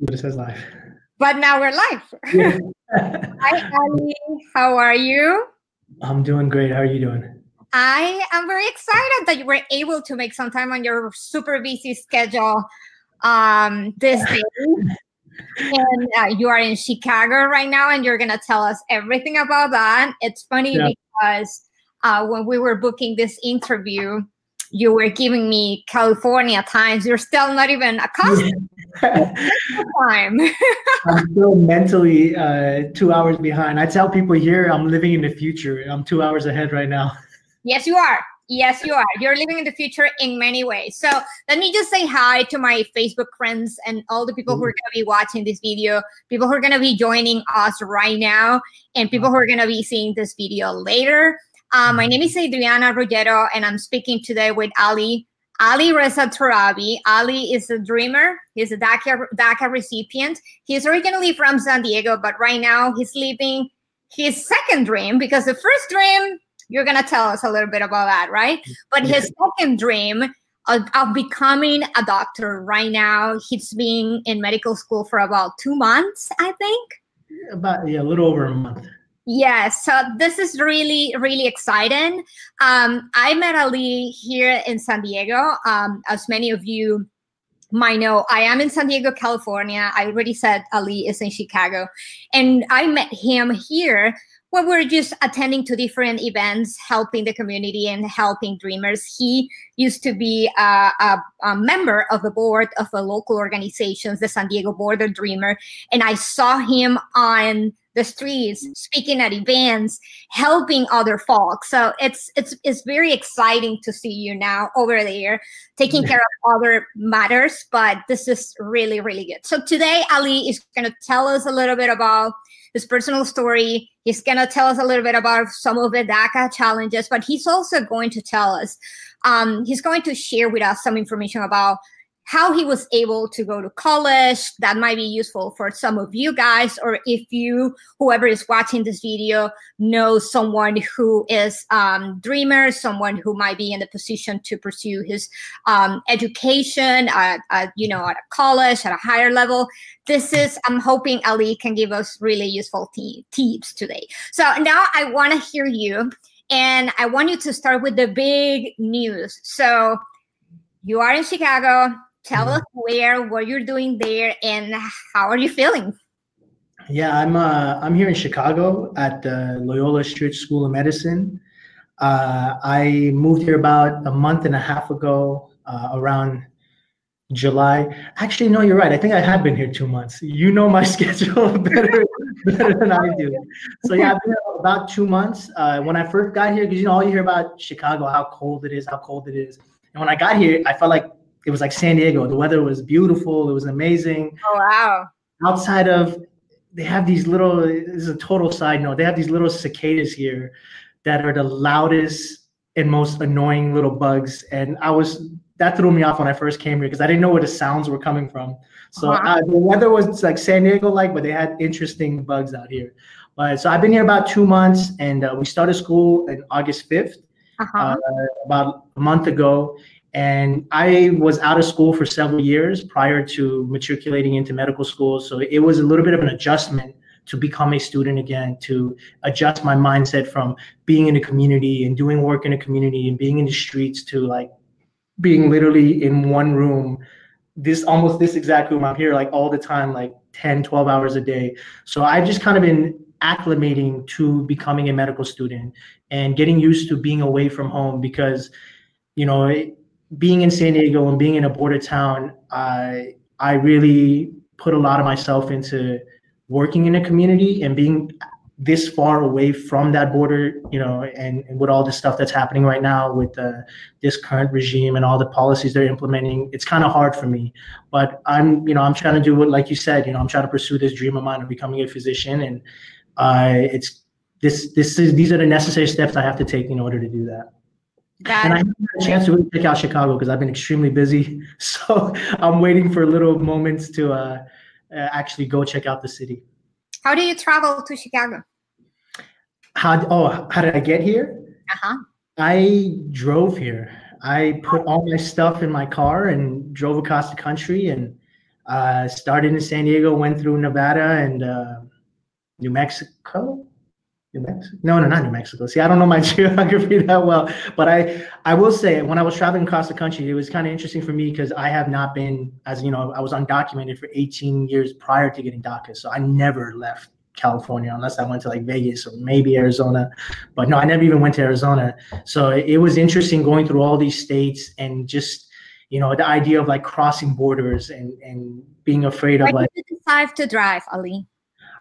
but it says live. But now we're live. Yeah. Hi, Ali. How are you? I'm doing great. How are you doing? I am very excited that you were able to make some time on your super busy schedule this day. And you are in Chicago right now, and you're going to tell us everything about that. It's funny because when we were booking this interview, you were giving me California times. You're still not even accustomed to time. I'm still mentally 2 hours behind. I tell people here I'm living in the future. I'm 2 hours ahead right now. Yes, you are. Yes, you are. You're living in the future in many ways. So let me just say hi to my Facebook friends and all the people who are going to be watching this video, people who are going to be joining us right now, and people who are going to be seeing this video later. My name is Adriana Ruggiero, and I'm speaking today with Ali-Reza Torabi. Ali is a dreamer. He's a DACA recipient. He's originally from San Diego, but right now he's living his second dream, because the first dream, you're going to tell us a little bit about that, right? But his second dream of becoming a doctor right now, he's been in medical school for about 2 months, I think. About, a little over a month. Yes, so this is really, really exciting. I met Ali here in San Diego. As many of you might know, I am in San Diego, California. I already said Ali is in Chicago. And I met him here when we're just attending to different events, helping the community and helping dreamers. He used to be a member of the board of a local organization, the San Diego Border Dreamer. And I saw him on the streets, speaking at events, helping other folks. So it's very exciting to see you now over there, taking care of other matters, but this is really, really good. So today, Ali is going to tell us a little bit about his personal story. He's going to tell us a little bit about some of the DACA challenges, but he's also going to tell us, he's going to share with us some information about how he was able to go to college. That might be useful for some of you guys, or if you, whoever is watching this video, knows someone who is dreamer, someone who might be in the position to pursue his education at a college, at a higher level. This is, I'm hoping Ali can give us really useful tips today. So now I want to hear you, and I want you to start with the big news. So you are in Chicago. Tell us what you're doing there, and how are you feeling? Yeah, I'm here in Chicago at the Loyola Stritch School of Medicine. I moved here about a month and a half ago, around July. Actually, no, you're right. I think I have been here 2 months. You know my schedule better than I do. So yeah, I've been here about 2 months. When I first got here, because all you hear about Chicago, how cold it is. And when I got here, I felt like it was like San Diego. The weather was beautiful. It was amazing. Oh, wow. Outside of, they have these little, this is a total side note, they have these little cicadas here that are the loudest and most annoying little bugs. And that threw me off when I first came here, because I didn't know where the sounds were coming from. So the weather was like San Diego-like, but they had interesting bugs out here. So I've been here about 2 months, and we started school on August 5th, about a month ago. And I was out of school for several years prior to matriculating into medical school. So it was a little bit of an adjustment to become a student again, to adjust my mindset from being in the community and doing work in the community and being in the streets to like being literally in one room, almost this exact room. I'm here like all the time, like 10, 12 hours a day. So I've just kind of been acclimating to becoming a medical student and getting used to being away from home, because, being in San Diego and being in a border town, I really put a lot of myself into working in a community, and being this far away from that border, and with all the stuff that's happening right now with this current regime and all the policies they're implementing, it's kind of hard for me. But I'm trying to do what, like you said, I'm trying to pursue this dream of mine of becoming a physician, and these are the necessary steps I have to take in order to do that. And I haven't had a chance to really check out Chicago because I've been extremely busy. So I'm waiting for little moments to actually go check out the city. How do you travel to Chicago? How did I get here? I drove here. I put all my stuff in my car and drove across the country, and Started in San Diego, went through Nevada and New Mexico. New Mexico? No, not New Mexico. See, I don't know my geography that well, but I will say when I was traveling across the country, it was kind of interesting for me because I have not been, as you know, I was undocumented for 18 years prior to getting DACA, so I never left California unless I went to like Vegas or maybe Arizona, but no, I never even went to Arizona. So it was interesting going through all these states and just, you know, the idea of like crossing borders and being afraid of like. Why did you decide to drive, Ali?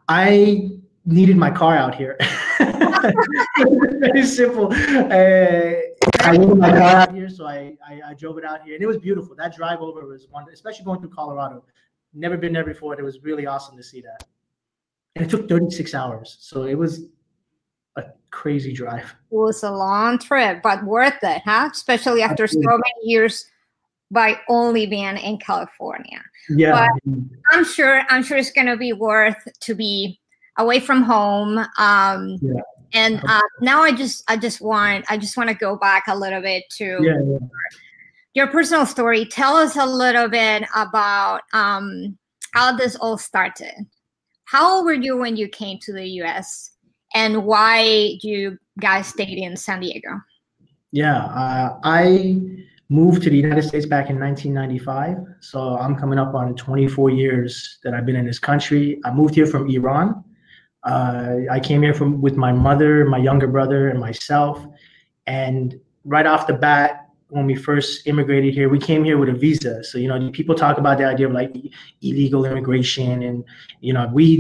I needed my car out here. Very simple. I needed my car out here, so I drove it out here, and it was beautiful. That drive over was wonderful, especially going through Colorado. Never been there before. It was really awesome to see that. And it took 36 hours, so it was a crazy drive. It was a long trip, but worth it, huh? Especially after so many years by only being in California. Yeah, but I'm sure it's gonna be worth to be away from home. And now I just want to go back a little bit to your personal story. Tell us a little bit about how this all started. How old were you when you came to the U.S. and why you guys stayed in San Diego? Yeah, I moved to the United States back in 1995. So I'm coming up on 24 years that I've been in this country. I moved here from Iran. I came here with my mother, my younger brother, and myself. And right off the bat, when we first immigrated here, we came here with a visa. So, you know, people talk about the idea of like illegal immigration. And, you know, we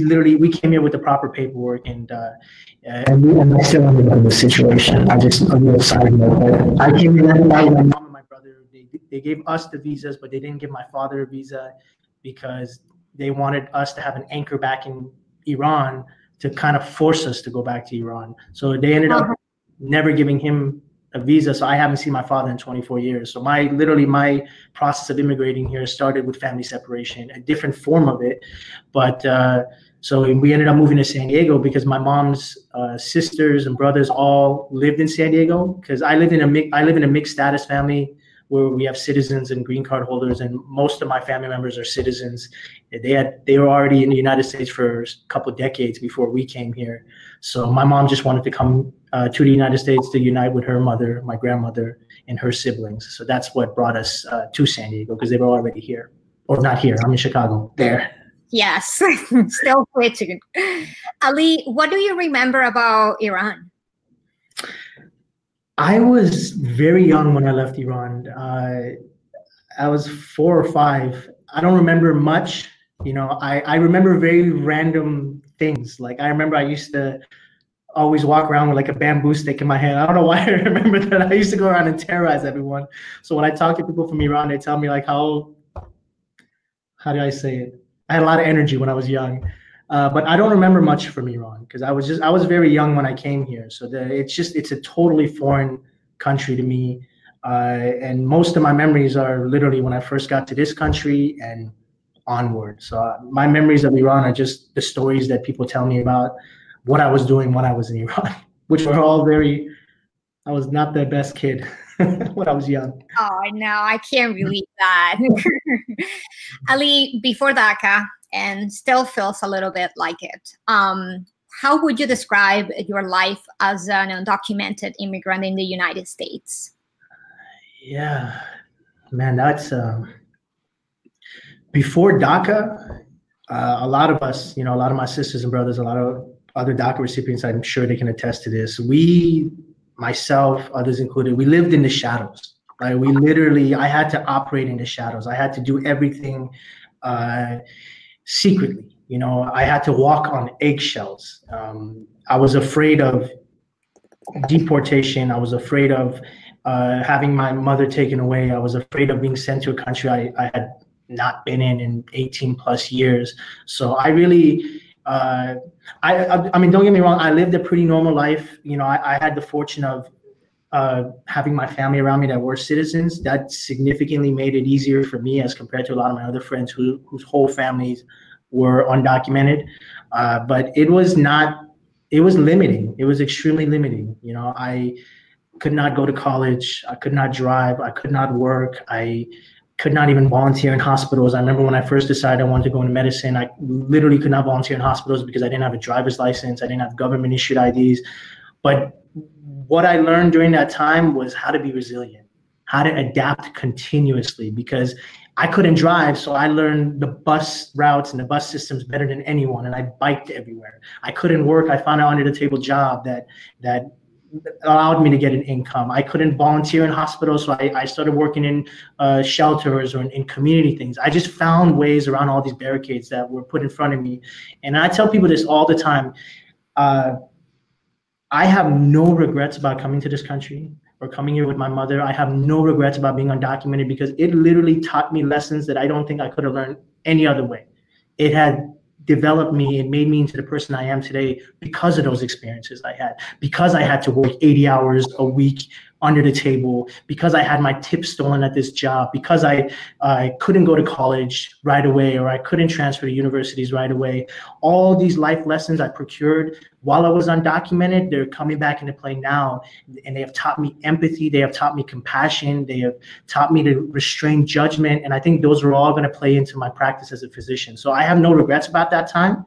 came here with the proper paperwork. And I still in the situation. I'm a little side note. I came here with my mom and my brother. They gave us the visas, but they didn't give my father a visa because they wanted us to have an anchor back in Iran to kind of force us to go back to Iran. So they ended up never giving him a visa. So I haven't seen my father in 24 years. So my process of immigrating here started with family separation, a different form of it. But so we ended up moving to San Diego because my mom's sisters and brothers all lived in San Diego, because I live in a mixed status family where we have citizens and green card holders, and most of my family members are citizens. They were already in the United States for a couple of decades before we came here. So my mom just wanted to come to the United States to unite with her mother, my grandmother, and her siblings. So that's what brought us to San Diego, because they were already here. Or not here, I'm in Chicago, there. Yes, still switching. Ali, what do you remember about Iran? I was very young when I left Iran. I was 4 or 5. I don't remember much. You know, I remember very random things. Like I remember I used to always walk around with like a bamboo stick in my hand. I don't know why I remember that. I used to go around and terrorize everyone. So when I talk to people from Iran, they tell me like how do I say it? I had a lot of energy when I was young. But I don't remember much from Iran because I was very young when I came here. So it's a totally foreign country to me. And most of my memories are literally when I first got to this country and onward. So my memories of Iran are just the stories that people tell me about what I was doing when I was in Iran, which were all I was not the best kid when I was young. Oh, no, I can't believe that. Ali, before DACA, and still feels a little bit like it. How would you describe your life as an undocumented immigrant in the United States? Yeah, man, that's before DACA. A lot of us, you know, a lot of my sisters and brothers, a lot of other DACA recipients, I'm sure they can attest to this. Myself, others included, we lived in the shadows. Right? I had to operate in the shadows. I had to do everything secretly. You know, I had to walk on eggshells. I was afraid of deportation. I was afraid of having my mother taken away. I was afraid of being sent to a country I had not been in 18 plus years. So I really, I mean, don't get me wrong, I lived a pretty normal life. You know, I had the fortune of having my family around me that were citizens. That significantly made it easier for me as compared to a lot of my other friends whose whole families were undocumented. But it was limiting. It was extremely limiting. You know, I could not go to college. I could not drive. I could not work. could not even volunteer in hospitals. I remember when I first decided I wanted to go into medicine, I literally could not volunteer in hospitals because I didn't have a driver's license. I didn't have government issued IDs. But what I learned during that time was how to be resilient, how to adapt continuously, because I couldn't drive. So I learned the bus routes and the bus systems better than anyone. And I biked everywhere. I couldn't work. I found an under the table job that allowed me to get an income. I couldn't volunteer in hospitals, so I started working in shelters or in community things. I just found ways around all these barricades that were put in front of me. And I tell people this all the time. I have no regrets about coming to this country or coming here with my mother. I have no regrets about being undocumented because it literally taught me lessons that I don't think I could have learned any other way. It had developed me and made me into the person I am today because of those experiences I had, because I had to work 80 hours a week under the table, because I had my tips stolen at this job, because I couldn't go to college right away, or I couldn't transfer to universities right away. All these life lessons I procured while I was undocumented, they're coming back into play now. And they have taught me empathy. They have taught me compassion. They have taught me to restrain judgment. And I think those are all going to play into my practice as a physician. So I have no regrets about that time.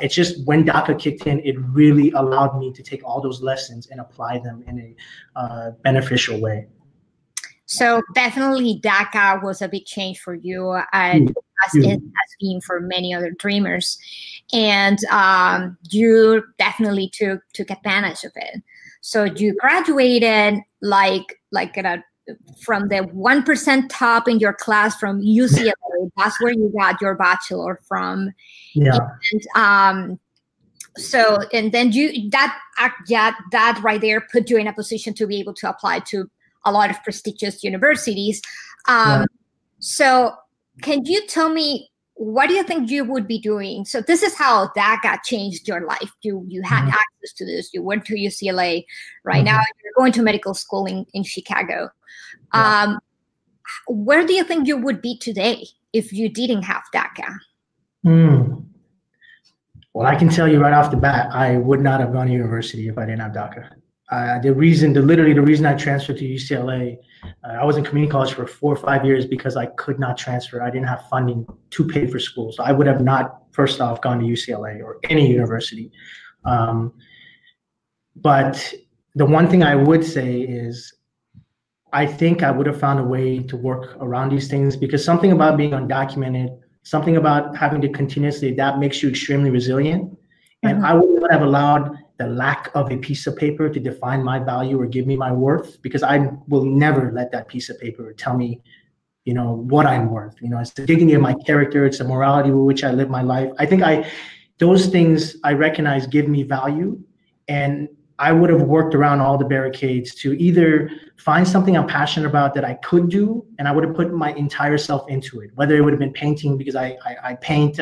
It's just when DACA kicked in, it really allowed me to take all those lessons and apply them in a beneficial way. So definitely DACA was a big change for you, as it has been for many other dreamers. And you definitely took advantage of it. So you graduated from the 1% top in your class from UCLA. That's where you got your bachelor from. Yeah. And then that right there put you in a position to be able to apply to a lot of prestigious universities. So can you tell me, what do you think you would be doing? So this is how DACA changed your life. You had access to this. You went to UCLA. Right now you're going to medical school in Chicago. Where do you think you would be today if you didn't have DACA? Well, I can tell you right off the bat, I would not have gone to university if I didn't have DACA. The reason I transferred to UCLA, I was in community college for 4 or 5 years because I could not transfer. I didn't have funding to pay for school. So I would have not, first off, gone to UCLA or any university. But the one thing I would say is, I think I would have found a way to work around these things, because something about being undocumented, something about having to continuously adapt makes you extremely resilient. And I would not have allowed the lack of a piece of paper to define my value or give me my worth, because I will never let that piece of paper tell me, what I'm worth. It's the dignity of my character. It's the morality with which I live my life. I think those things I recognize give me value, and I would have worked around all the barricades to either find something I'm passionate about that I could do, and I would have put my entire self into it, whether it would have been painting, because I paint.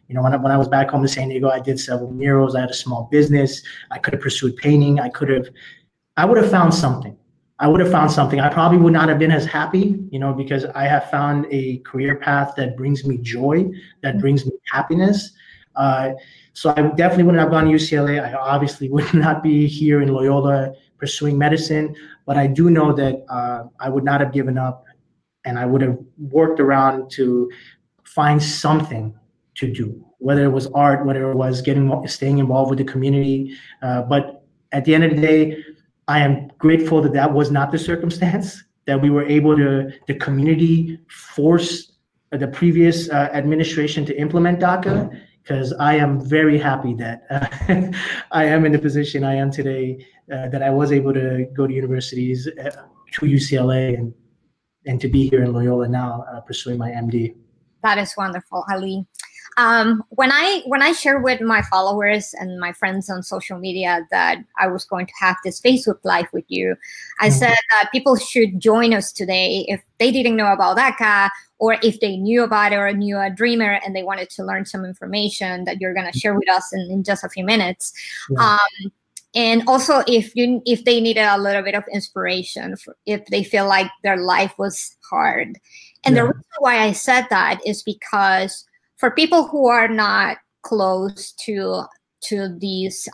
When I was back home in San Diego, I did several murals. I had a small business. I could have pursued painting. I would have found something. I probably would not have been as happy, because I have found a career path that brings me joy, that brings me happiness. So I definitely wouldn't have gone to UCLA. I obviously would not be here in Loyola pursuing medicine, but I do know that I would not have given up, and I would have worked around to find something to do, whether it was art, whether it was staying involved with the community. But at the end of the day, I am grateful that was not the circumstance, that we were able to, the community force the previous administration to implement DACA, because I am very happy that I am in the position I am today, that I was able to go to universities, to UCLA, and to be here in Loyola now, pursuing my MD. That is wonderful, Ali. When I share with my followers and my friends on social media that I was going to have this Facebook Live with you, I said that people should join us today if they didn't know about DACA, or if they knew about it or knew a dreamer and they wanted to learn some information that you're going to share with us in just a few minutes. And also if they needed a little bit of inspiration, if they feel like their life was hard. And the reason why I said that is because for people who are not close to these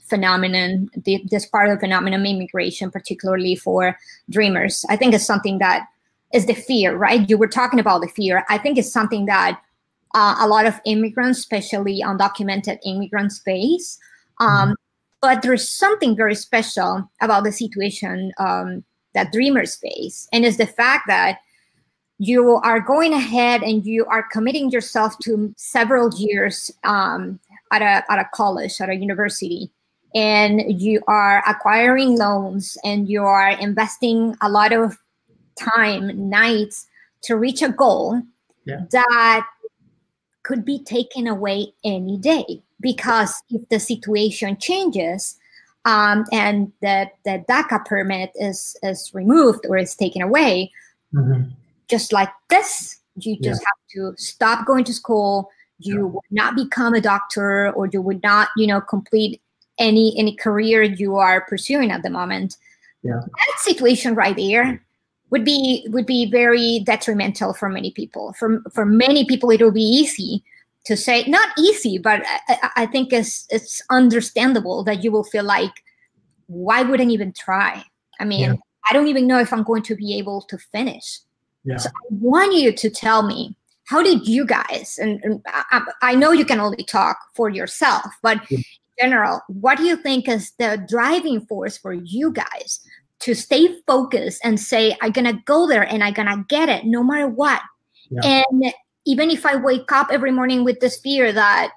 phenomenon, this part of the phenomenon, immigration, particularly for dreamers, I think it's something that is the fear, right? You were talking about the fear. I think it's something that a lot of immigrants, especially undocumented immigrants, face. But there's something very special about the situation that dreamers face, and it's the fact that you are going ahead and you are committing yourself to several years at a college, at a university, and you are acquiring loans and you are investing a lot of time, nights to reach a goal that could be taken away any day. Because if the situation changes and the DACA permit is removed or is taken away, just like this, you just have to stop going to school. You would not become a doctor, or you would not, complete any career you are pursuing at the moment. That situation right there would be very detrimental for many people. For many people, it will be easy to say, not easy, but I think it's understandable that you will feel like, why wouldn't even try? I mean, I don't even know if I'm going to be able to finish. So I want you to tell me, how did you guys, and I know you can only talk for yourself, but in general, what do you think is the driving force for you guys to stay focused and say, I'm going to go there and I'm going to get it no matter what? And even if I wake up every morning with this fear that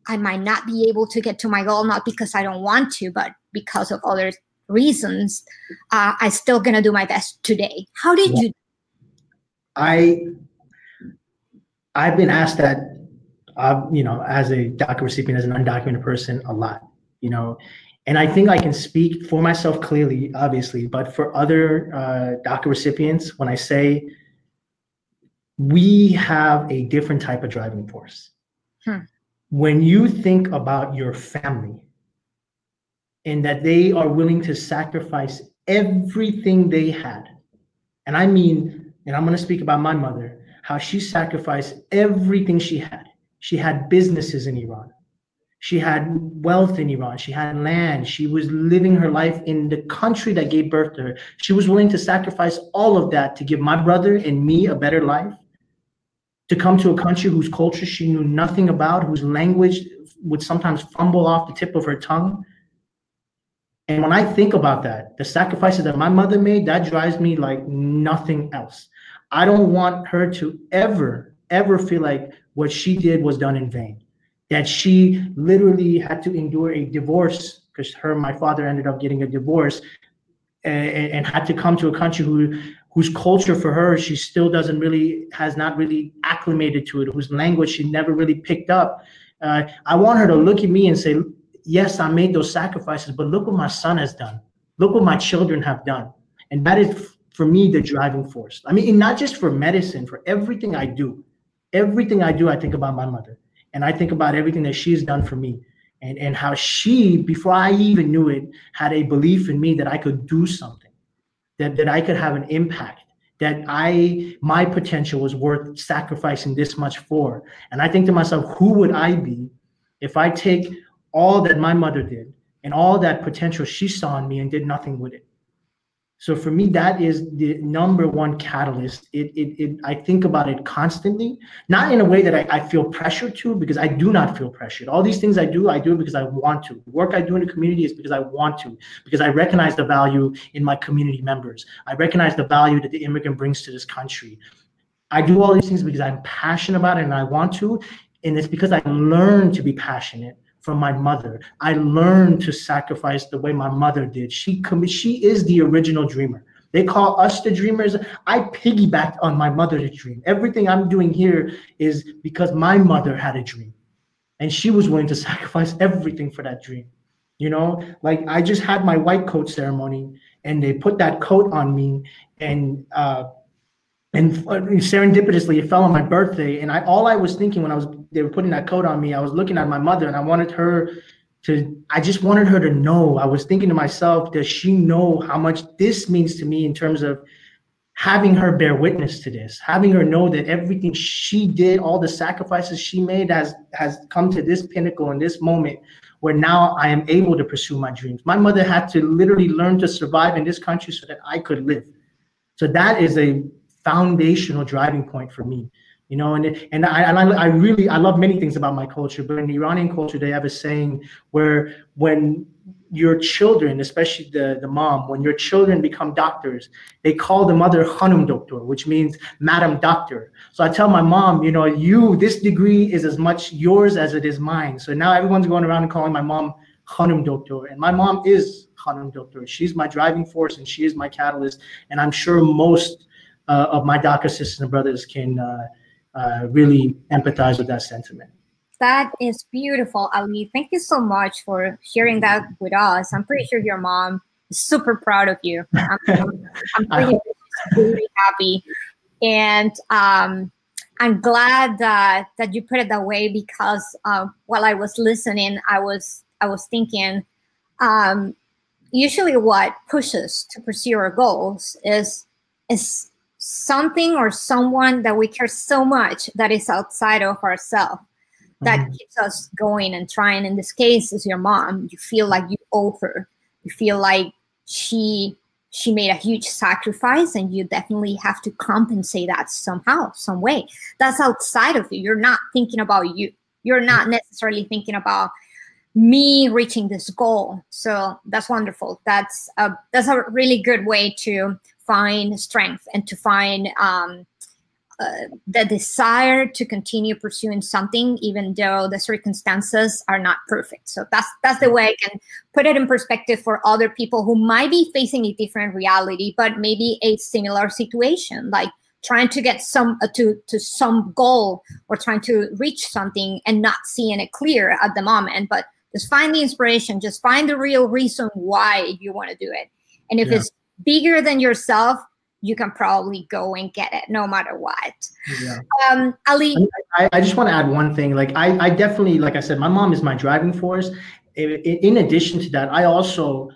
I might not be able to get to my goal, not because I don't want to, but because of other reasons, I'm still going to do my best today. How did you? I've been asked that, as a DACA recipient, as an undocumented person, a lot, and I think I can speak for myself clearly, obviously, but for other DACA recipients, when I say we have a different type of driving force. When you think about your family and that they are willing to sacrifice everything they had, and I mean, and I'm going to speak about my mother, how she sacrificed everything she had. She had businesses in Iran. She had wealth in Iran. She had land. She was living her life in the country that gave birth to her. She was willing to sacrifice all of that to give my brother and me a better life, to come to a country whose culture she knew nothing about, whose language would sometimes fumble off the tip of her tongue. And when I think about that, the sacrifices that my mother made, that drives me like nothing else. I don't want her to ever feel like what she did was done in vain, that she literally had to endure a divorce, because her and my father ended up getting a divorce, and had to come to a country whose culture for her, she still has not really acclimated to it, whose language she never really picked up. I want her to look at me and say, yes, I made those sacrifices, but look what my son has done. Look what my children have done. And that is, for me, the driving force. I mean, not just for medicine, for everything I do. Everything I do, I think about my mother. And I think about everything that she's done for me. And how she, before I even knew it, had a belief in me that I could do something, that I could have an impact, that my potential was worth sacrificing this much for. And I think to myself, who would I be if I take all that my mother did and all that potential she saw in me and did nothing with it? So for me, that is the number one catalyst. I think about it constantly, not in a way that I feel pressure to, because I do not feel pressured. All these things I do it because I want to. The work I do in the community is because I want to, because I recognize the value in my community members. I recognize the value that the immigrant brings to this country. I do all these things because I'm passionate about it and I want to, and it's because I learned to be passionate from my mother. I learned to sacrifice the way my mother did. She is the original dreamer. They call us the dreamers. I piggybacked on my mother's dream. Everything I'm doing here is because my mother had a dream, and she was willing to sacrifice everything for that dream. Like I just had my white coat ceremony, and they put that coat on me, and serendipitously, it fell on my birthday. And all I was thinking when they were putting that coat on me, I was looking at my mother, and I just wanted her to know. I was thinking to myself, does she know how much this means to me in terms of having her bear witness to this, having her know that everything she did, all the sacrifices she made has come to this pinnacle in this moment where now I am able to pursue my dreams. My mother had to literally learn to survive in this country so that I could live. So that is a foundational driving point for me. You know, and I love many things about my culture, but in the Iranian culture, they have a saying where when your children, especially the mom, when your children become doctors, they call the mother Khanum Doctor, which means Madam Doctor. So I tell my mom, you know, this degree is as much yours as it is mine. So now everyone's going around and calling my mom Khanum Doctor, and my mom is Khanum Doctor. She's my driving force and she is my catalyst. And I'm sure most of my DACA sisters and brothers can really empathize with that sentiment. That is beautiful, Ali. Thank you so much for sharing that with us. I'm pretty sure your mom is super proud of you. I'm really happy. And I'm glad that you put it that way, because while I was listening, I was thinking, usually what pushes to pursue our goals is something or someone that we care so much that is outside of ourselves, that keeps us going and trying. In this case, is your mom. You feel like you owe her. You feel like she made a huge sacrifice, and you definitely have to compensate that somehow, some way. That's outside of you. You're not thinking about you. You're not necessarily thinking about me reaching this goal. So that's wonderful. That's a really good way to find strength and to find the desire to continue pursuing something, even though the circumstances are not perfect. So that's the way I can put it in perspective for other people who might be facing a different reality, but maybe a similar situation, like trying to get to some goal or trying to reach something and not seeing it clear at the moment. But just find the inspiration, just find the real reason why you want to do it. And if it's bigger than yourself, you can probably go and get it no matter what. Yeah. Ali? I just want to add one thing. Like I definitely, like I said, my mom is my driving force. In addition to that, I also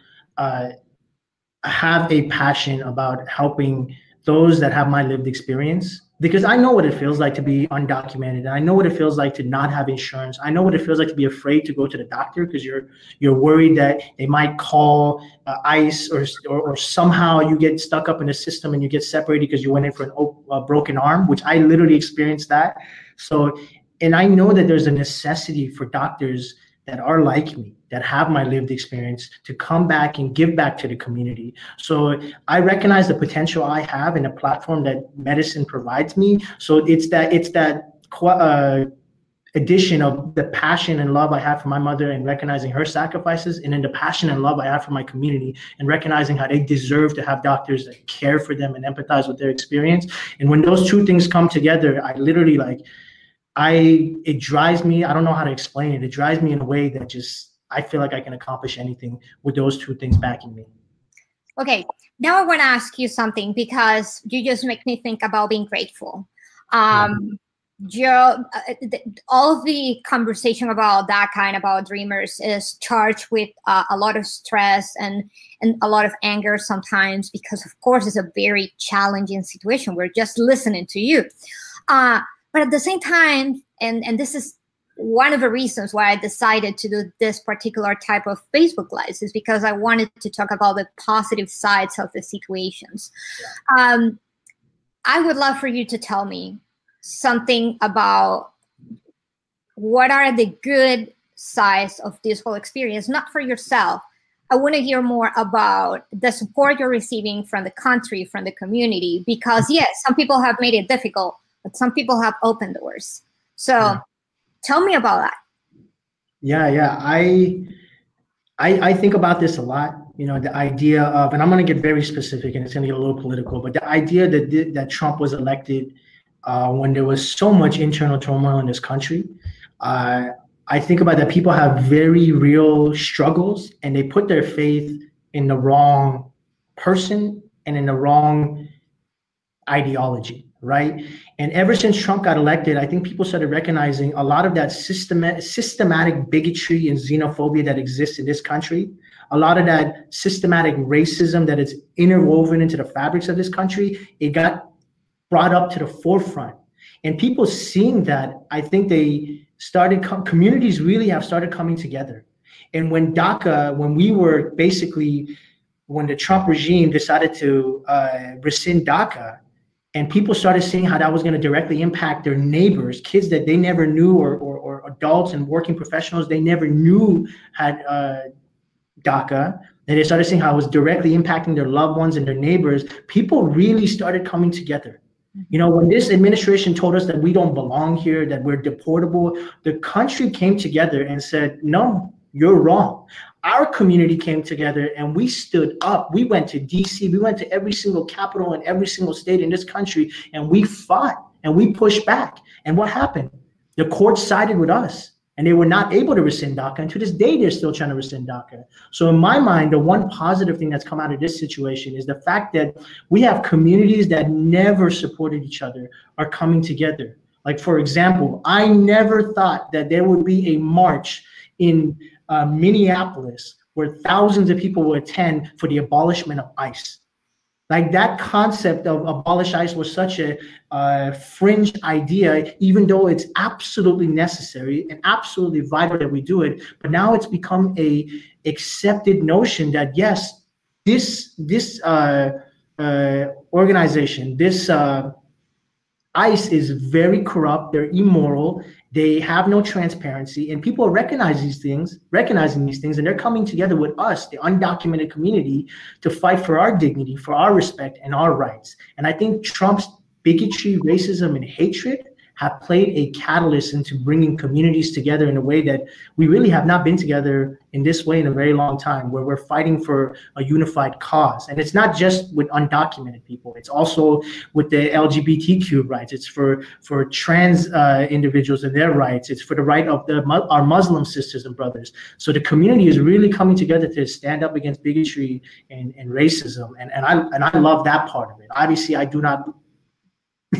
have a passion about helping those that have my lived experience, because I know what it feels like to be undocumented. And I know what it feels like to not have insurance. I know what it feels like to be afraid to go to the doctor because you're worried that they might call ICE or somehow you get stuck up in the system and you get separated because you went in for a broken arm, which I literally experienced that. So, and I know that there's a necessity for doctors that are like me, that have my lived experience, to come back and give back to the community. So I recognize the potential I have in a platform that medicine provides me. So it's that addition of the passion and love I have for my mother and recognizing her sacrifices, and then the passion and love I have for my community and recognizing how they deserve to have doctors that care for them and empathize with their experience. And when those two things come together, I literally it drives me. I don't know how to explain it. It drives me in a way that I feel like I can accomplish anything with those two things backing me. Okay, now I want to ask you something, because you just make me think about being grateful. Joe, all of the conversation about that kind about dreamers is charged with a lot of stress and a lot of anger sometimes, because of course it's a very challenging situation. We're just listening to you. But at the same time, and this is one of the reasons why I decided to do this particular type of Facebook Lives, is because I wanted to talk about the positive sides of the situations. I would love for you to tell me something about what are the good sides of this whole experience, not for yourself. I want to hear more about the support you're receiving from the country, from the community, because yes, some people have made it difficult, but some people have opened doors. So tell me about that. Yeah. I think about this a lot, the idea of, and I'm going to get very specific and it's going to get a little political, but the idea that Trump was elected when there was so much internal turmoil in this country. I think about that people have very real struggles and they put their faith in the wrong person and in the wrong ideology, right? And ever since Trump got elected, I think people started recognizing a lot of that systematic bigotry and xenophobia that exists in this country, a lot of that systematic racism that is interwoven into the fabrics of this country. It got brought up to the forefront. And people seeing that, I think they started, communities really have started coming together. And when DACA, when the Trump regime decided to rescind DACA, And people started seeing how that was going to directly impact their neighbors, kids that they never knew, or adults and working professionals they never knew had DACA. And they started seeing how it was directly impacting their loved ones and their neighbors. People really started coming together. You know, when this administration told us that we don't belong here, that we're deportable, the country came together and said, no, you're wrong. Our community came together and we stood up. We went to DC, we went to every single capital in every single state in this country, and we fought and we pushed back. And what happened? The court sided with us, and they were not able to rescind DACA. And to this day, they're still trying to rescind DACA. So in my mind, the one positive thing that's come out of this situation is the fact that we have communities that never supported each other are coming together. Like, for example, I never thought that there would be a march in Minneapolis where thousands of people would attend for the abolishment of ICE. Like, that concept of abolish ICE was such a fringe idea, even though it's absolutely necessary and absolutely vital that we do it. But now it's become a accepted notion that yes, this organization, this ICE is very corrupt. They're immoral. They have no transparency, and people recognizing these things, and they're coming together with us, the undocumented community, to fight for our dignity, for our respect, and our rights. And I think Trump's bigotry, racism, and hatred have played a catalyst into bringing communities together in a way that we really have not been together in this way in a very long time, where we're fighting for a unified cause. And it's not just with undocumented people, it's also with the LGBTQ rights, it's for trans individuals and their rights, it's for the right of our Muslim sisters and brothers. So the community is really coming together to stand up against bigotry and racism. And I love that part of it. Obviously, I do not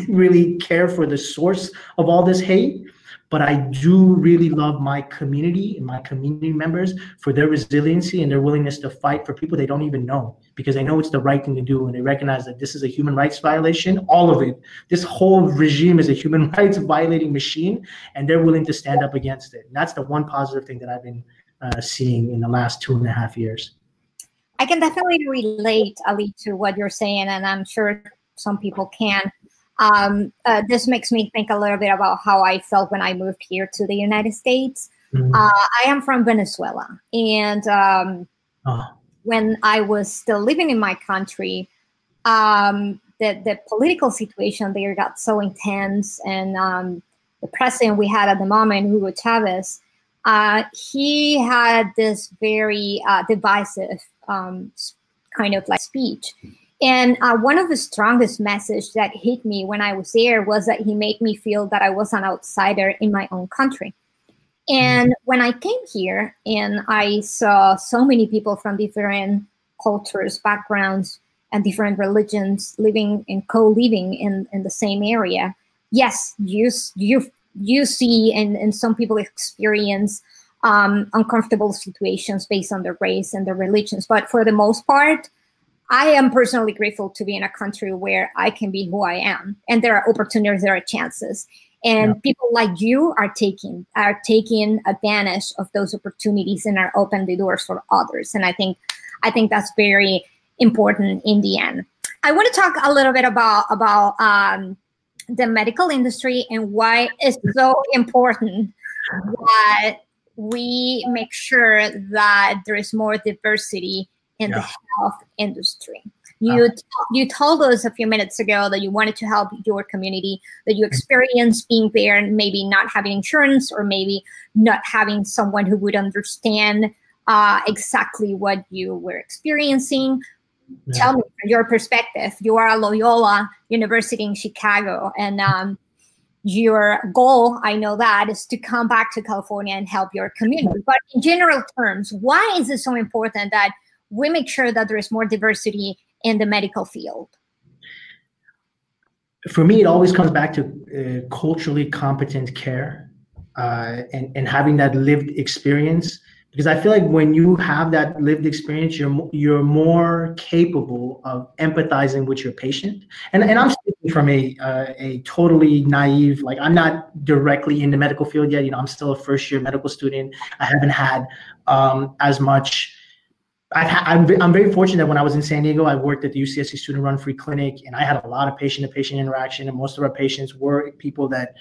really care for the source of all this hate, but I do really love my community and my community members for their resiliency and their willingness to fight for people they don't even know, because they know it's the right thing to do, and they recognize that this is a human rights violation. All of it, this whole regime is a human rights violating machine, and they're willing to stand up against it. And that's the one positive thing that I've been seeing in the last 2.5 years. I can definitely relate, Ali, to what you're saying, and I'm sure some people can. This makes me think a little bit about how I felt when I moved here to the United States. Mm-hmm. I am from Venezuela, and when I was still living in my country, the political situation there got so intense, and the president we had at the moment, Hugo Chavez, he had this very divisive kind of like speech. And one of the strongest messages that hit me when I was there was that he made me feel that I was an outsider in my own country. And when I came here and I saw so many people from different cultures, backgrounds, and different religions living and co-living in the same area, yes, you see and some people experience uncomfortable situations based on their race and their religions. But for the most part, I am personally grateful to be in a country where I can be who I am, and there are opportunities, there are chances, and people like you are taking advantage of those opportunities and are opening the doors for others. And I think that's very important in the end. I want to talk a little bit about the medical industry and why it's so important that we make sure that there is more diversity in the health industry. You told us a few minutes ago that you wanted to help your community, that you experienced being there and maybe not having insurance, or maybe not having someone who would understand exactly what you were experiencing. Tell me from your perspective. You are at Loyola University in Chicago, and your goal, I know that, is to come back to California and help your community. But in general terms, why is it so important that we make sure that there is more diversity in the medical field? For me, it always comes back to culturally competent care and having that lived experience. Because I feel like when you have that lived experience, you're more capable of empathizing with your patient. And I'm speaking from a totally naive, like, I'm not directly in the medical field yet. You know, I'm still a first-year medical student. I haven't had as much I'm very fortunate that when I was in San Diego, I worked at the UCSC student-run free clinic, and I had a lot of patient-to-patient interaction, and most of our patients were people that,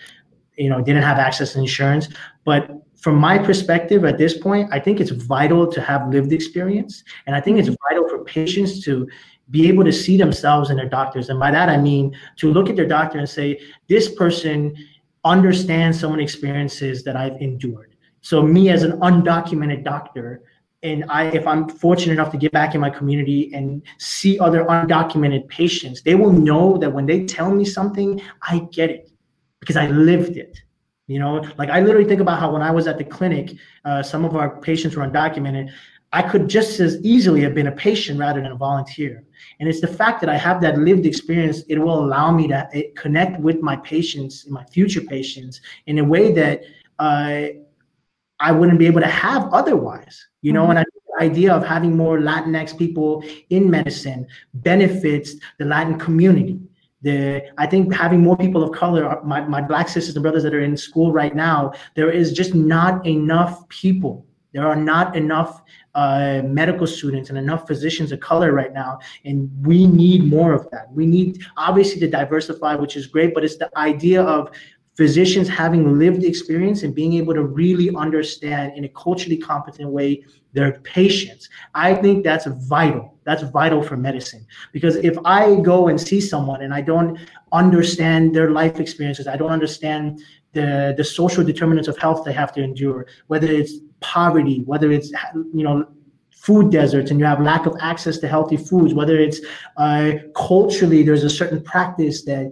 didn't have access to insurance. But from my perspective at this point, I think it's vital to have lived experience, and I think it's vital for patients to be able to see themselves in their doctors. And by that, I mean to look at their doctor and say, this person understands some of the experiences that I've endured. So me as an undocumented doctor, and if I'm fortunate enough to get back in my community and see other undocumented patients, they will know that when they tell me something, I get it because I lived it. Like I literally think about how when I was at the clinic, some of our patients were undocumented. I could just as easily have been a patient rather than a volunteer. And it's the fact that I have that lived experience, it will allow me to connect with my patients and my future patients in a way that I wouldn't be able to have otherwise, and I think the idea of having more Latinx people in medicine benefits the Latin community. I think having more people of color, my Black sisters and brothers that are in school right now, there is just not enough people. There are not enough medical students and enough physicians of color right now, and we need more of that. We need obviously to diversify, which is great, but it's the idea of physicians having lived experience and being able to really understand in a culturally competent way their patients. I think that's vital. That's vital for medicine, because if I go and see someone and I don't understand their life experiences, I don't understand the social determinants of health they have to endure, whether it's poverty, whether it's food deserts and you have lack of access to healthy foods, whether it's culturally there's a certain practice that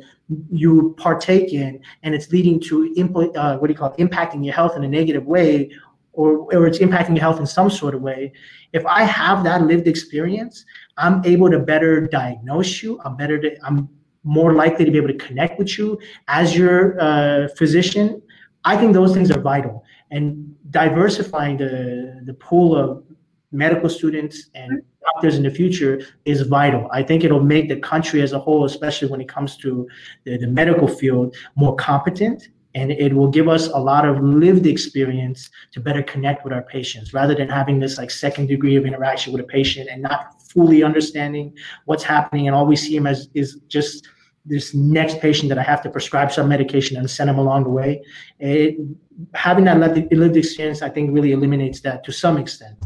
you partake in and it's leading to impacting your health in a negative way, or it's impacting your health in some sort of way. If I have that lived experience, I'm able to better diagnose you. I'm more likely to be able to connect with you as your physician. I think those things are vital, and diversifying the pool of medical students and doctors in the future is vital. I think it'll make the country as a whole, especially when it comes to the medical field, more competent, and it will give us a lot of lived experience to better connect with our patients, rather than having this like second degree of interaction with a patient and not fully understanding what's happening, and all we see him as is just this next patient that I have to prescribe some medication and send him along the way. Having that lived experience, I think, really eliminates that to some extent,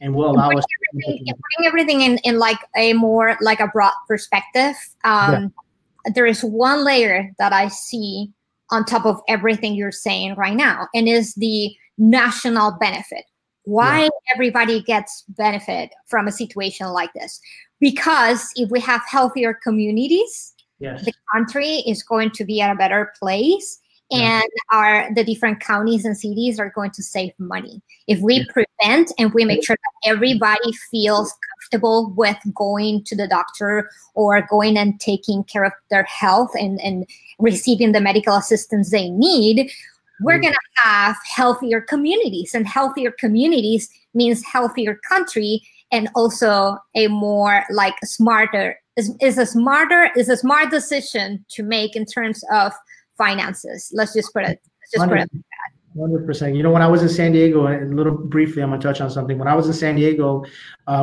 and will allow us to putting everything in like a more like a broad perspective. There is one layer that I see on top of everything you're saying right now, and is the national benefit. Why everybody gets benefit from a situation like this? Because if we have healthier communities, the country is going to be at a better place, and the different counties and cities are going to save money. If we prevent and we make sure that everybody feels comfortable with going to the doctor or going and taking care of their health and receiving the medical assistance they need, we're going to have healthier communities, and healthier communities means healthier country, and also a more like smarter is a smart decision to make in terms of finances. Let's just put it like that. 100%. When I was in San Diego, and a little briefly, I'm gonna touch on something. When I was in San Diego,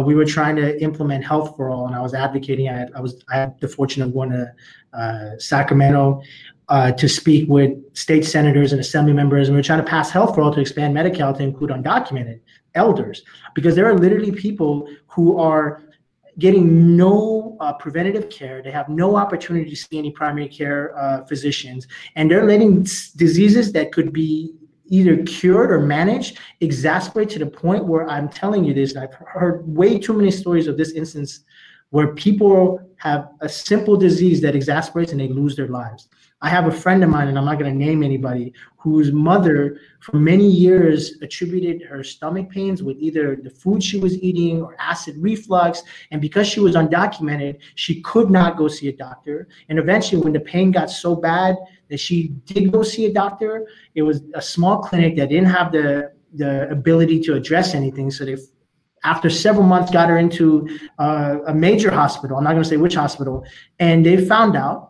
we were trying to implement Health for All, and I was advocating. I had the fortune of going to Sacramento to speak with state senators and assembly members, and we were trying to pass Health for All to expand Medi-Cal to include undocumented elders, because there are literally people who are getting no preventative care. They have no opportunity to see any primary care physicians, and they're letting diseases that could be either cured or managed exacerbate to the point where I'm telling you this, and I've heard way too many stories of this instance where people have a simple disease that exacerbates and they lose their lives. I have a friend of mine, and I'm not going to name anybody, whose mother for many years attributed her stomach pains with either the food she was eating or acid reflux. And because she was undocumented, she could not go see a doctor. And eventually, when the pain got so bad that she did go see a doctor, it was a small clinic that didn't have the ability to address anything. So they, after several months, got her into a major hospital. I'm not going to say which hospital. And they found out,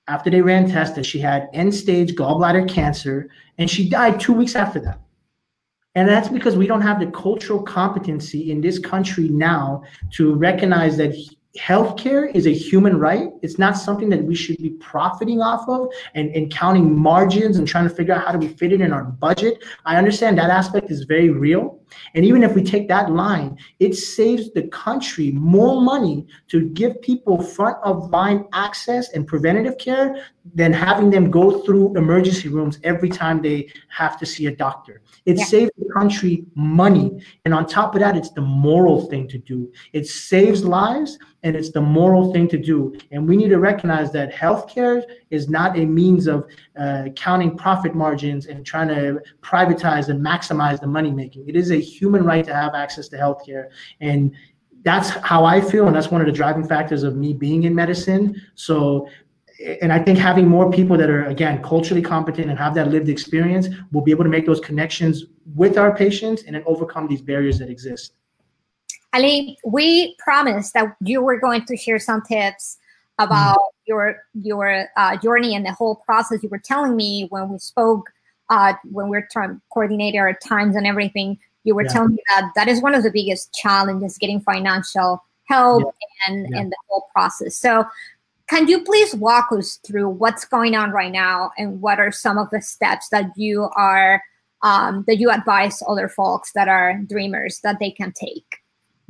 after they ran tests, that she had end-stage gallbladder cancer, and she died 2 weeks after that. And that's because we don't have the cultural competency in this country now to recognize that healthcare is a human right. It's not something that we should be profiting off of and counting margins and trying to figure out how do we fit it in our budget. I understand that aspect is very real. And even if we take that line, it saves the country more money to give people front of line access and preventative care than having them go through emergency rooms every time they have to see a doctor. It saves the country money. And on top of that, it's the moral thing to do. It saves lives and it's the moral thing to do. And we need to recognize that healthcare is not a means of counting profit margins and trying to privatize and maximize the money making. It is a human right to have access to healthcare. And that's how I feel. And that's one of the driving factors of me being in medicine. So, and I think having more people that are, again, culturally competent and have that lived experience will be able to make those connections with our patients and then overcome these barriers that exist. Ali, we promised that you were going to share some tips about your journey and the whole process. You were telling me when we spoke, when we were trying to coordinate our times and everything, you were telling me that that is one of the biggest challenges, getting financial help and the whole process. So can you please walk us through what's going on right now and what are some of the steps that you are that you advise other folks that are dreamers that they can take?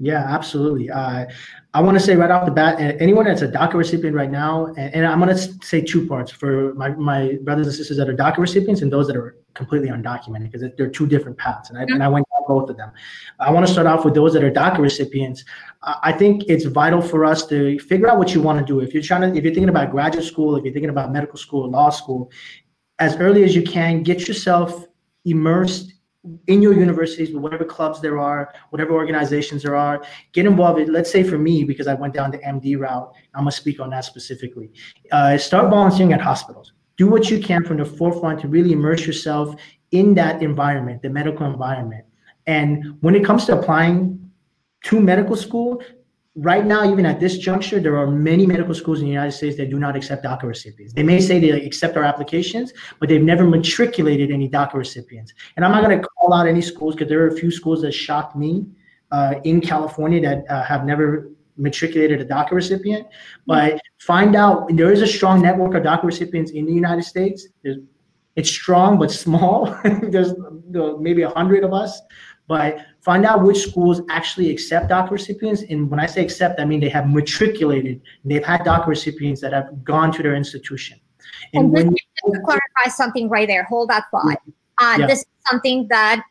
Yeah, absolutely. I want to say right off the bat, anyone that's a DACA recipient right now, and I'm going to say two parts for my brothers and sisters that are DACA recipients and those that are completely undocumented, because they're two different paths, and I went down both of them. I want to start off with those that are DACA recipients. I think it's vital for us to figure out what you want to do. If you're thinking about graduate school, if you're thinking about medical school, law school, as early as you can, get yourself immersed in your universities, with whatever clubs there are, whatever organizations there are, get involved in, let's say for me, because I went down the MD route, I'm gonna speak on that specifically. Start volunteering at hospitals. Do what you can from the forefront to really immerse yourself in that environment, the medical environment. And when it comes to applying to medical school, right now, even at this juncture, there are many medical schools in the United States that do not accept DACA recipients. They may say they accept our applications, but they've never matriculated any DACA recipients. And I'm not going to call out any schools because there are a few schools that shocked me in California that have never matriculated a DACA recipient. But find out, there is a strong network of DACA recipients in the United States. It's strong, but small. There's maybe 100 of us. But find out which schools actually accept DACA recipients. And when I say accept, I mean they have matriculated. And they've had DACA recipients that have gone to their institution. And just to clarify something right there, hold that thought. This is something that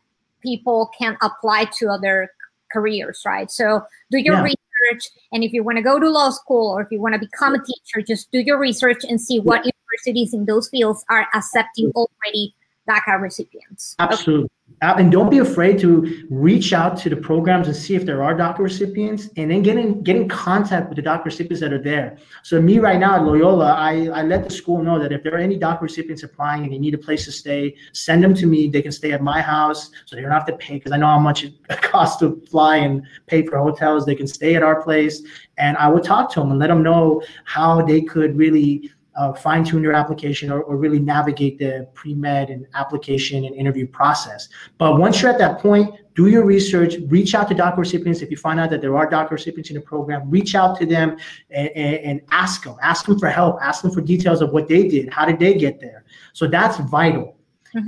people can apply to other careers, right? So do your research. And if you want to go to law school or if you want to become a teacher, just do your research and see what universities in those fields are accepting already DACA recipients. Absolutely. Okay. And don't be afraid to reach out to the programs and see if there are DACA recipients, and then get in contact with the DACA recipients that are there. So me right now at Loyola, I let the school know that if there are any DACA recipients applying and they need a place to stay, send them to me. They can stay at my house, so they don't have to pay, because I know how much it costs to fly and pay for hotels. They can stay at our place, and I would talk to them and let them know how they could really fine-tune your application or really navigate the pre-med and application and interview process. But once you're at that point, do your research, reach out to DACA recipients. If you find out that there are DACA recipients in the program, reach out to them and ask them for help, ask them for details of what they did, how did they get there. So that's vital.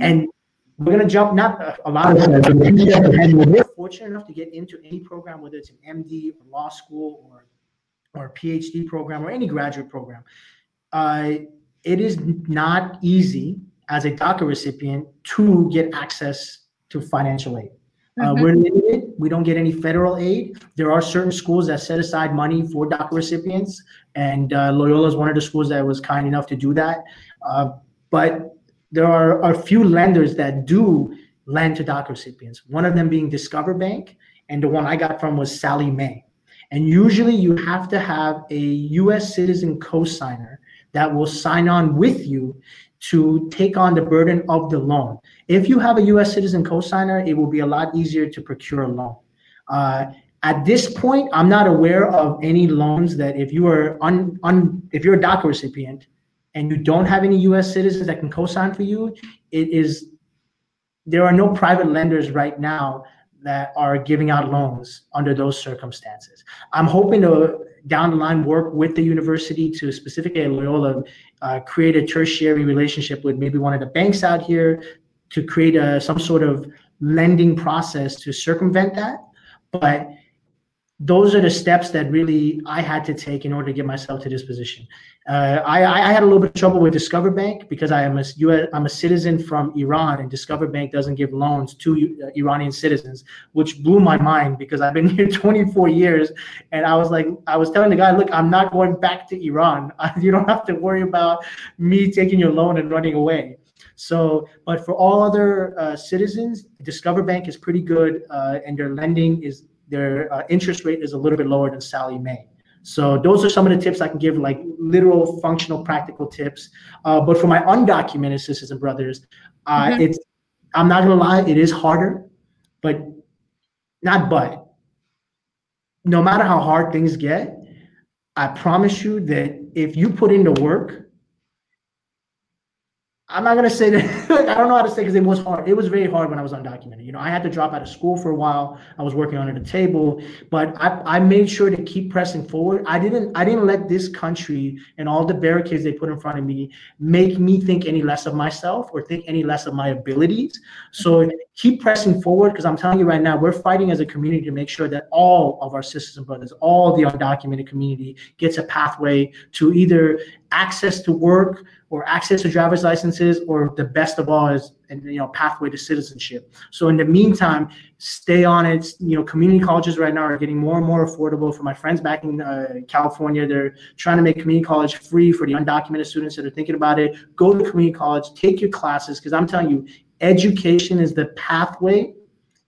And we're going to jump, not a lot of steps, but a few steps ahead. When we're fortunate enough to get into any program, whether it's an MD or law school or a PhD program or any graduate program, it is not easy as a DACA recipient to get access to financial aid. We're limited. We don't get any federal aid. There are certain schools that set aside money for DACA recipients, and Loyola is one of the schools that was kind enough to do that. But there are a few lenders that do lend to DACA recipients, one of them being Discover Bank, and the one I got from was Sallie Mae. And usually you have to have a U.S. citizen cosigner that will sign on with you to take on the burden of the loan. If you have a U.S. citizen cosigner, it will be a lot easier to procure a loan. At this point, I'm not aware of any loans that if you are if you're a DACA recipient and you don't have any U.S. citizens that can cosign for you, it is there are no private lenders right now that are giving out loans under those circumstances. I'm hoping to down the line work with the university to specifically at Loyola create a tertiary relationship with maybe one of the banks out here to create some sort of lending process to circumvent that. But those are the steps that really I had to take in order to get myself to this position. I had a little bit of trouble with Discover Bank because I'm a citizen from Iran, and Discover Bank doesn't give loans to Iranian citizens, which blew my mind because I've been here 24 years. And I was telling the guy, look, I'm not going back to Iran. You don't have to worry about me taking your loan and running away. So, but for all other citizens, Discover Bank is pretty good, and their lending is, their interest rate is a little bit lower than Sallie Mae. So those are some of the tips I can give, like literal, functional, practical tips. But for my undocumented sisters and brothers, it's, I'm not gonna lie, it is harder, but no matter how hard things get, I promise you that if you put in the work, I'm not going to say that, I don't know how to say, because it was hard. It was very hard when I was undocumented. You know, I had to drop out of school for a while. I was working under the table, but I made sure to keep pressing forward. I didn't let this country and all the barricades they put in front of me make me think any less of myself or think any less of my abilities. So keep pressing forward, because I'm telling you right now, we're fighting as a community to make sure that all of our sisters and brothers, all the undocumented community gets a pathway to either access to work or access to driver's licenses, or the best of all is, pathway to citizenship. So in the meantime, stay on it. You know, community colleges right now are getting more and more affordable. For my friends back in California, they're trying to make community college free for the undocumented students that are thinking about it. Go to community college, take your classes, because I'm telling you, education is the pathway.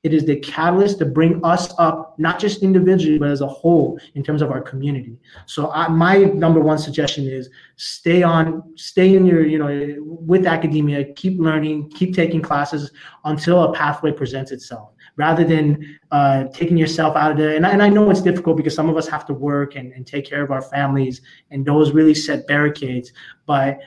It is the catalyst to bring us up, not just individually, but as a whole in terms of our community. So my number one suggestion is stay in your, with academia, keep learning, keep taking classes until a pathway presents itself, rather than taking yourself out of there. And I know it's difficult because some of us have to work and take care of our families, and those really set barricades. But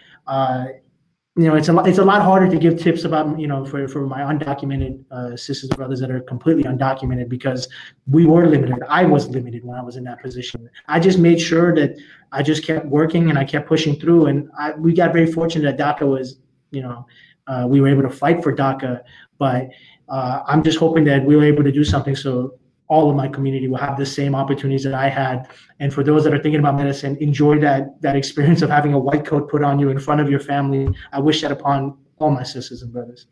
it's a lot harder to give tips about, for my undocumented sisters and brothers that are completely undocumented, because we were limited. I was limited when I was in that position. I just made sure that I just kept working and I kept pushing through. And we got very fortunate that DACA was, we were able to fight for DACA. But I'm just hoping that we were able to do something so all of my community will have the same opportunities that I had. And for those that are thinking about medicine, enjoy that experience of having a white coat put on you in front of your family. I wish that upon all my sisters and brothers.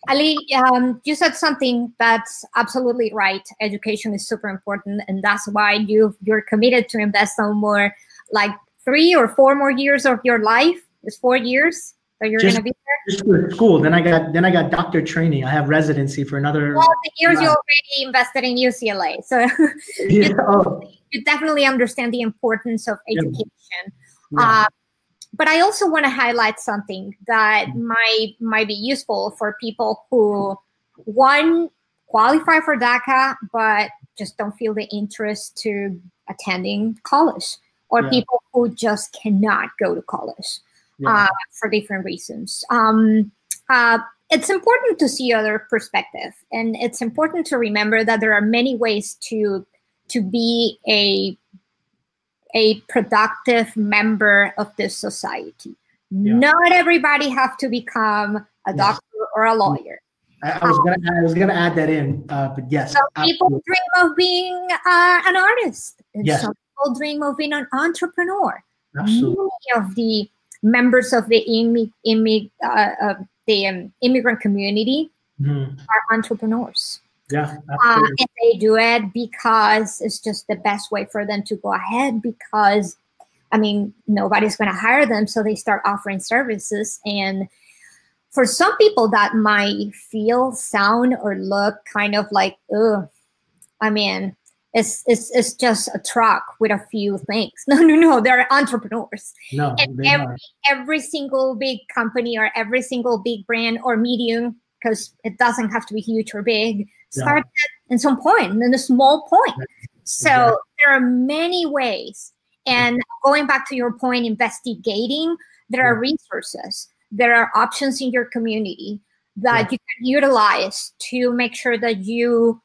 Ali, you said something that's absolutely right. Education is super important, and that's why you're committed to invest some more, like 3 or 4 more years of your life. It's 4 years that you're going to be there. Just for school. Then I got doctor training. I have residency for another. Well, the years you already invested in UCLA, so you definitely understand the importance of education. Yeah. But I also want to highlight something that might be useful for people who, one, qualify for DACA, but just don't feel the interest to attending college, or people who just cannot go to college for different reasons. It's important to see other perspective, and it's important to remember that there are many ways to be a productive member of this society. Not everybody have to become a doctor or a lawyer. I was gonna add that in, but yes. Some people dream of being an artist, and some people dream of being an entrepreneur. Absolutely. Many of the members of the immigrant community are entrepreneurs. Yeah, and they do it because it's just the best way for them to go ahead, because, I mean, nobody's going to hire them, so they start offering services. And for some people that might feel, sound, or look kind of like, ugh, I mean, it's just a truck with a few things. No, they're entrepreneurs. No, and every single big company or every single big brand or medium, because it doesn't have to be huge or big, started in some point, in a small point. So there are many ways. And going back to your point, investigating, there are resources. There are options in your community. that you can utilize to make sure that you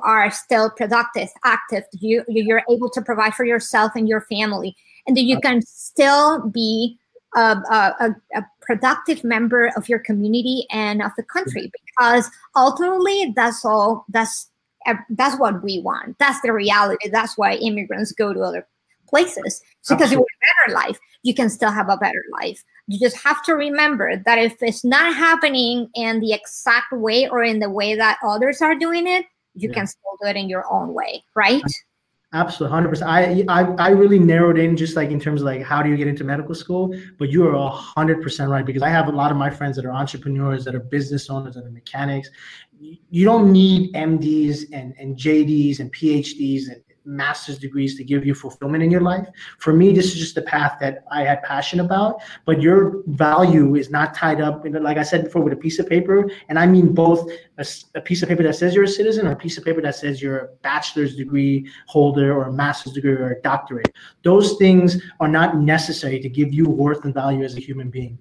are still productive, active, you're able to provide for yourself and your family, and that you can still be a productive member of your community and of the country, because ultimately that's what we want. That's the reality. That's why immigrants go to other places. So because you want a better life, you can still have a better life. You just have to remember that if it's not happening in the exact way or in the way that others are doing it, you can still do it in your own way, right? Absolutely, 100%. I really narrowed in just like in terms of like how do you get into medical school, but you are 100% right, because I have a lot of my friends that are entrepreneurs, that are business owners, that are mechanics. You don't need MDs and JDs and PhDs and master's degrees to give you fulfillment in your life. For me, this is just the path that I had passion about, but your value is not tied up in, like I said before, with a piece of paper. And I mean both a piece of paper that says you're a citizen or a piece of paper that says you're a bachelor's degree holder or a master's degree or a doctorate. Those things are not necessary to give you worth and value as a human being.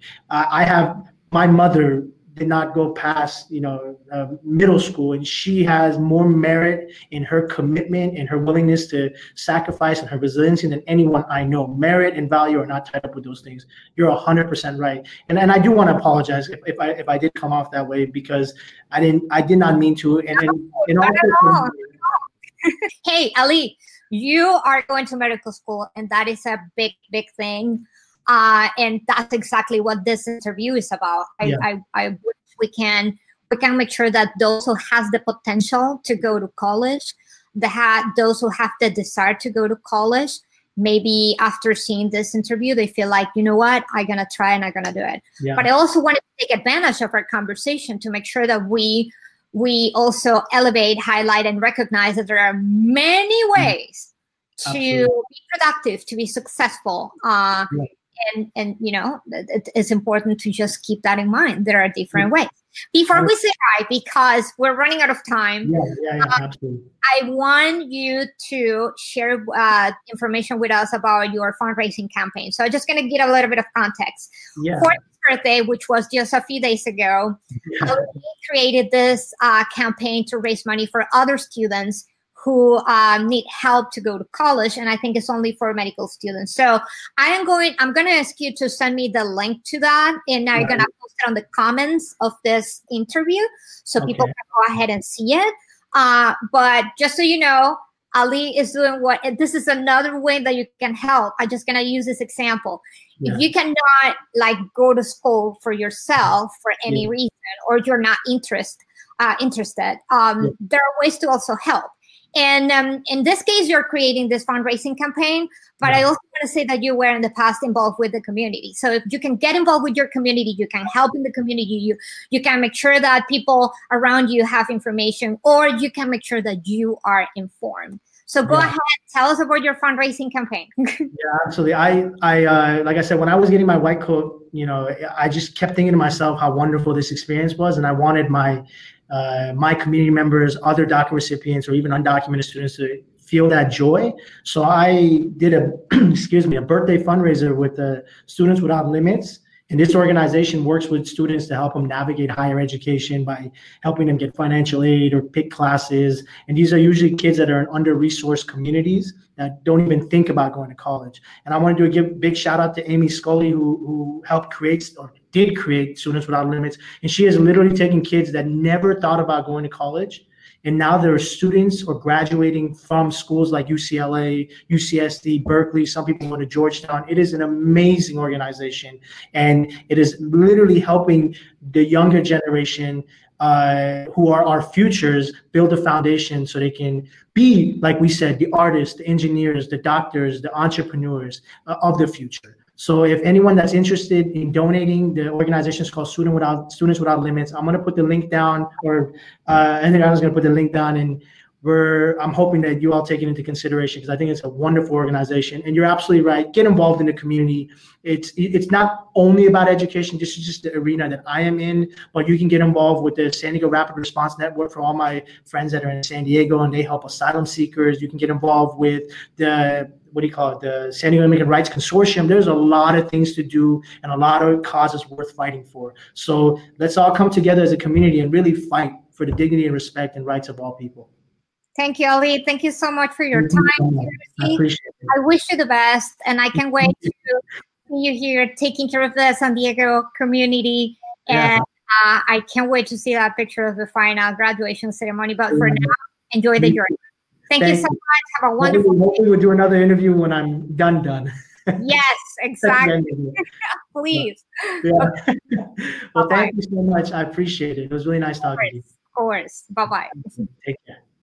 My mother did not go past, middle school, and she has more merit in her commitment and her willingness to sacrifice and her resiliency than anyone I know. Merit and value are not tied up with those things. You're 100% right, and I do want to apologize if I did come off that way, because I did not mean to. Hey, Ali, you are going to medical school, and that is a big thing. And that's exactly what this interview is about. I wish we can make sure that those who has the potential to go to college, those who have the desire to go to college, maybe after seeing this interview, they feel like, you know what, I'm going to try and I'm going to do it. Yeah. But I also want to take advantage of our conversation to make sure that we also elevate, highlight, and recognize that there are many ways to be productive, to be successful. And it's important to just keep that in mind. There are different ways. Before we say bye, because we're running out of time, absolutely. I want you to share information with us about your fundraising campaign. So I'm just going to give a little bit of context. For his birthday, which was just a few days ago, he created this campaign to raise money for other students who need help to go to college, and I think it's only for medical students. So I'm going to ask you to send me the link to that, and I'm going to post it on the comments of this interview so people can go ahead and see it. But just so you know, Ali is doing this is another way that you can help. I'm just going to use this example. If you cannot go to school for yourself for any reason, or you're not interested, there are ways to also help. And in this case, you're creating this fundraising campaign, but I also want to say that you were in the past involved with the community. So if you can get involved with your community, you can help in the community, you can make sure that people around you have information, or you can make sure that you are informed. So go ahead, tell us about your fundraising campaign. Absolutely. I like I said, when I was getting my white coat, I just kept thinking to myself how wonderful this experience was, and I wanted my community members, other DACA recipients, or even undocumented students to feel that joy. So I did a birthday fundraiser with Students Without Limits. And this organization works with students to help them navigate higher education by helping them get financial aid or pick classes. And these are usually kids that are in under-resourced communities that don't even think about going to college. And I want to give a big shout out to Amy Scully, who helped create or did create Students Without Limits. And she has literally taken kids that never thought about going to college, and now there are students or graduating from schools like UCLA, UCSD, Berkeley. Some people go to Georgetown. It is an amazing organization, and it is literally helping the younger generation who are our futures build a foundation so they can be, like we said, the artists, the engineers, the doctors, the entrepreneurs of the future. So if anyone that's interested in donating, the organization is called Students Without Limits. I'm going to put the link down, or I think I was going to put the link down. And I'm hoping that you all take it into consideration, because I think it's a wonderful organization. And you're absolutely right. Get involved in the community. It's not only about education. This is just the arena that I am in, but you can get involved with the San Diego Rapid Response Network for all my friends that are in San Diego, and they help asylum seekers. You can get involved with the the San Diego Immigrant Rights Consortium. There's a lot of things to do and a lot of causes worth fighting for. So let's all come together as a community and really fight for the dignity and respect and rights of all people. Thank you, Ali. Thank you so much for your time. I appreciate it. I wish you the best, and I can't wait to see you here taking care of the San Diego community. And I can't wait to see that picture of the final graduation ceremony. But for now, enjoy the journey. Thank you so much. Have a wonderful day. Hopefully we'll do another interview when I'm done. Yes, exactly. Please. Yeah. Well, thank you so much. I appreciate it. It was really nice talking to you. Of course. Bye-bye. Take care.